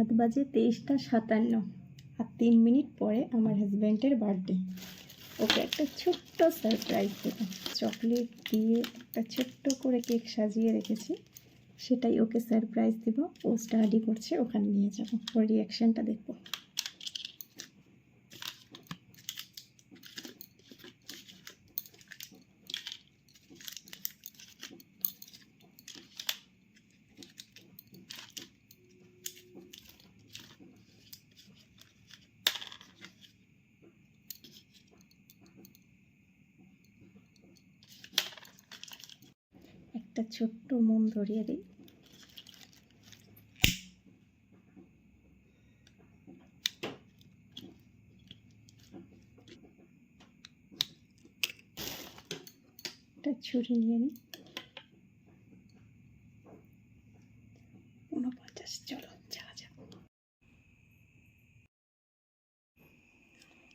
রাত বাজে 23টা 57 আর 3 মিনিট পরে আমার হাজব্যান্ডের বার্থডে। ওকে একটা ছোট্ট সারপ্রাইজ দেবো। চকলেট দিয়ে একটা ছোট্ট করে কেক সাজিয়ে রেখেছি, সেটাই ওকে সারপ্রাইজ দেব। ও স্টাডি করছে, ওখানে নিয়ে যাব, ওর রিয়াকশানটা দেখবো। একটা ছোট্ট মোম ধরিয়ে দিই। একটা ছুরি নিয়ে নিই। 49, চলো যাওয়া যাক।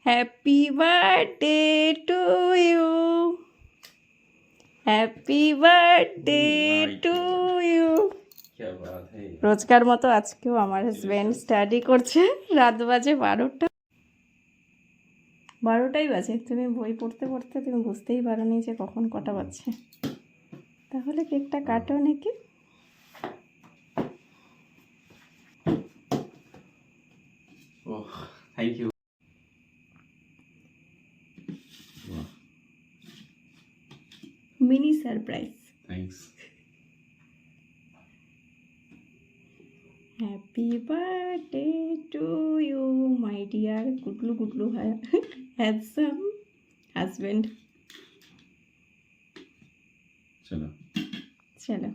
Happy birthday to you, happy birthday to you. রোজকার মতো আজকেও আমার হাজব্যান্ড স্টাডি করছে। রাত বাজে 12টাই বাজে। তুমি বই পড়তে পড়তে তুমি বুঝতেই পারোনি যে কখন কটা বাজছে। তাহলে কেকটা কাটো নাকি? Thank you. Mini surprise. Thanks. Happy birthday to you my dear Gudlu Gudlu handsome husband. চলো চলো।